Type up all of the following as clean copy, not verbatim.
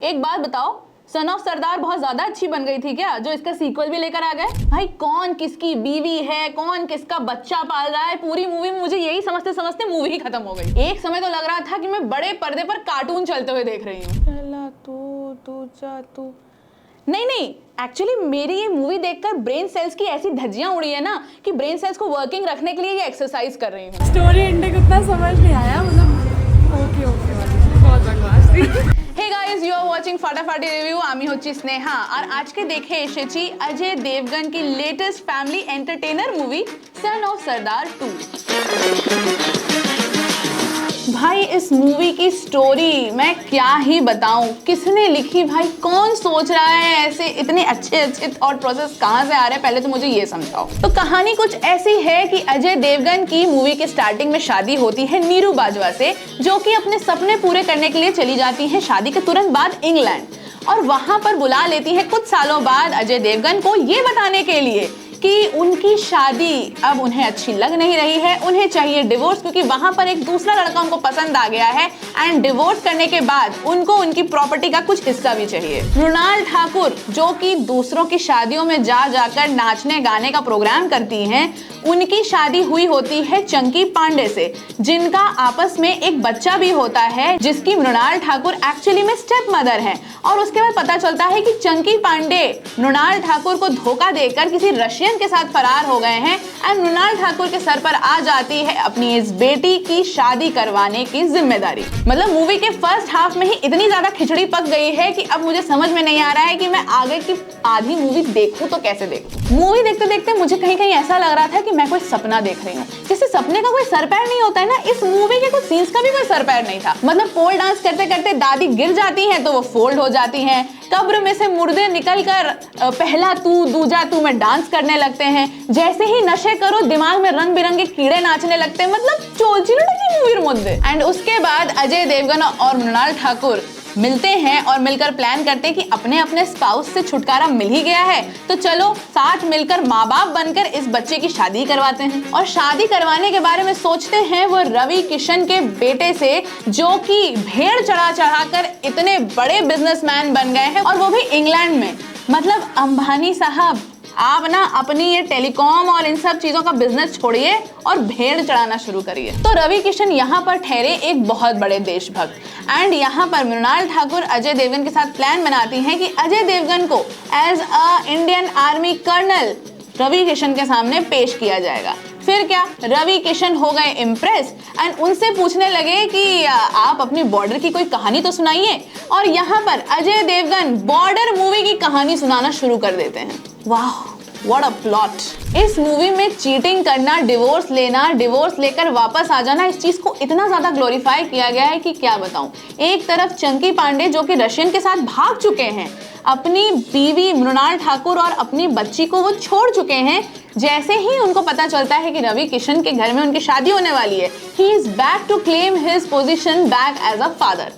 एक बात बताओ, सन ऑफ सरदार बहुत ज्यादा अच्छी बन गई थी क्या, जो इसका सीक्वल भी लेकर आ गए? भाई कौन किसकी बीवी है, कौन किसका बच्चा पाल रहा है, पूरी मूवी में मुझे यही समझते समझते मूवी ही खत्म हो गई। एक समय तो लग रहा था कि मैं बड़े पर्दे पर कार्टून चलते हुए देख रही हूँ। पहला तू नहीं, एक्चुअली मेरी ये मूवी देखकर ब्रेन सेल्स की ऐसी धज्जियां उड़ी है ना कि ब्रेन सेल्स को वर्किंग रखने के लिए ये एक्सरसाइज कर रही हूँ। स्टोरी एंडिंग उतना समझ नहीं आया, मतलब ओके बहुत बकवास थी। Hey guys, you are watching Phatafati review. आमी होची स्नेहा और आज के देखे एसेची अजय देवगन की latest family entertainer movie son of Sardar 2। भाई इस मूवी की स्टोरी मैं क्या ही बताऊं, किसने लिखी भाई, कौन सोच रहा है ऐसे, इतने अच्छे थॉट प्रोसेस कहां से आ रहे हैं, पहले तो मुझे ये समझाओ। तो कहानी कुछ ऐसी है कि अजय देवगन की मूवी के स्टार्टिंग में शादी होती है नीरू बाजवा से, जो कि अपने सपने पूरे करने के लिए चली जाती है शादी के तुरंत बाद इंग्लैंड, और वहां पर बुला लेती है कुछ सालों बाद अजय देवगन को ये बताने के लिए कि उनकी शादी अब उन्हें अच्छी लग नहीं रही है, उन्हें चाहिए डिवोर्स, क्योंकि वहां पर एक दूसरा लड़का उनको पसंद आ गया है एंड डिवोर्स करने के बाद उनको उनकी प्रॉपर्टी का कुछ हिस्सा भी चाहिए। मृणाल ठाकुर, जो कि दूसरों की शादियों में जा जाकर नाचने गाने का प्रोग्राम करती हैं, उनकी शादी हुई होती है चंकी पांडे से, जिनका आपस में एक बच्चा भी होता है, जिसकी मृणाल ठाकुर एक्चुअली में स्टेप मदर है। और उसके बाद पता चलता है कि चंकी पांडे मृणाल ठाकुर को धोखा देकर किसी रशियन के साथ फरार हो गए हैं एंड मृणाल ठाकुर के सर पर आ जाती है अपनी इस बेटी की शादी करवाने की जिम्मेदारी। मतलब मूवी के फर्स्ट हाफ में ही इतनी ज्यादा खिचड़ी पक गई है कि अब मुझे समझ में नहीं आ रहा है कि मैं आगे की आधी मूवी देखूं तो कैसे देखूं। मूवी देखते देखते मुझे कहीं कहीं ऐसा लग रहा था कि मैं कोई सपना देख रही हूँ, जैसे सपने का कोई सर पैर नहीं होता है ना, इस मूवी के कुछ सीन्स का भी कोई सर पैर नहीं था। मतलब पोल डांस करते करते दादी गिर जाती हैं तो वो फोल्ड हो जाती हैं, कब्र में से मुर्दे निकलकर पहला तू दूजा तू में डांस करने लगते हैं, जैसे ही नशे करो दिमाग में रंग बिरंगे कीड़े नाचने लगते हैं, मतलब चोलचिल की मूवी मध्य। एंड उसके बाद अजय देवगन और मृणाल ठाकुर मिलते हैं और मिलकर प्लान करते हैं कि अपने अपने स्पाउस से छुटकारा मिल ही गया है तो चलो साथ मिलकर माँ बाप बनकर इस बच्चे की शादी करवाते हैं। और शादी करवाने के बारे में सोचते हैं वो रवि किशन के बेटे से, जो कि भेड़ चढ़ा चढ़ाकर इतने बड़े बिजनेसमैन बन गए हैं, और वो भी इंग्लैंड में। मतलब अंबानी साहब, आप ना अपनी ये टेलीकॉम और इन सब चीजों का बिजनेस छोड़िए और भेड़ चढ़ाना शुरू करिए। तो रवि किशन यहाँ पर ठहरे एक बहुत बड़े देशभक्त एंड यहाँ पर मृणाल ठाकुर अजय देवगन के साथ प्लान बनाती हैं कि अजय देवगन को as a Indian army colonel Ravi Kishan के सामने पेश किया जाएगा। फिर क्या, रवि किशन हो गए इम्प्रेस एंड उनसे पूछने लगे कि आप अपनी बॉर्डर की कोई कहानी तो सुनाइए, और यहाँ पर अजय देवगन बॉर्डर मूवी की कहानी सुनाना शुरू कर देते हैं। वाह व्हाट अ प्लॉट। इस मूवी में चीटिंग करना, डिवोर्स लेना, डिवोर्स लेकर वापस आ जाना, इस चीज को इतना ज्यादा ग्लोरीफाई किया गया है कि क्या बताऊं। एक तरफ चंकी पांडे जो कि रशियन के साथ भाग चुके हैं, अपनी बीवी मृणाल ठाकुर और अपनी बच्ची को वो छोड़ चुके हैं, जैसे ही उनको पता चलता है कि रवि किशन के घर में उनकी शादी होने वाली है, he is back to claim his position back as a father.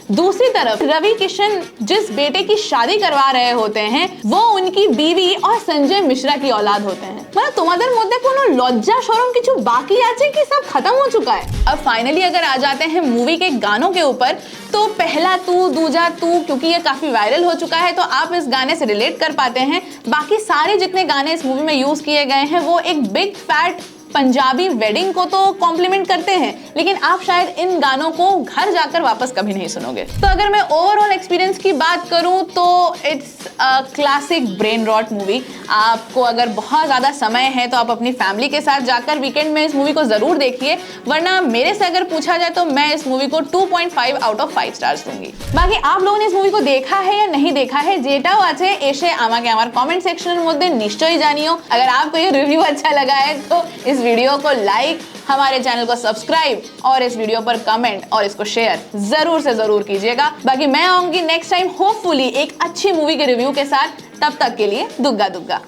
दूसरी तरफ रवि किशन जिस बेटे की शादी करवा रहे होते हैं वो उनकी बीवी और संजय मिश्रा की औलाद होते हैं। मतलब तुम्हारे मध्य कोनो लज्जा शोरम किछु बाकी आछे कि सब खत्म हो चुका है। अब फाइनली अगर आ जाते हैं मूवी के गानों के ऊपर, तो पहला तू दूजा तू, क्योंकि ये काफी वायरल हो चुका है तो आप इस गाने से रिलेट कर पाते हैं। बाकी सारे जितने गाने इस मूवी में यूज किए गए हैं वो एक बिग फैट पंजाबी वेडिंग को तो कॉम्प्लीमेंट करते हैं, लेकिन आप शायद इन गानों को घर जाकर वापस कभी नहीं सुनोगे। तो अगर मैं ओवरऑल एक्सपीरियंस की बात करूं तो it's a classic brain rot movie. आपको अगर बहुत ज़्यादा समय है तो आप अपनी फैमिली के साथ जाकर वीकेंड में इस मूवी को ज़रूर देखिए, वरना मेरे से अगर पूछा जाए तो मैं इस मूवी को 2.5 आउट ऑफ 5 स्टार्स दूंगी। बाकी आप लोगों ने इस मूवी को देखा है या नहीं देखा है, जेटाओ आछे एसे आमाके आमार कमेंट सेक्शनेर मध्य निश्चयই जानियो। अगर आपको ये रिव्यू अच्छा लगा है तो इस वीडियो को लाइक, हमारे चैनल को सब्सक्राइब और इस वीडियो पर कमेंट और इसको शेयर जरूर से जरूर कीजिएगा। बाकी मैं आऊंगी नेक्स्ट टाइम होपफुली एक अच्छी मूवी के रिव्यू के साथ। तब तक के लिए दुग्गा दुग्गा।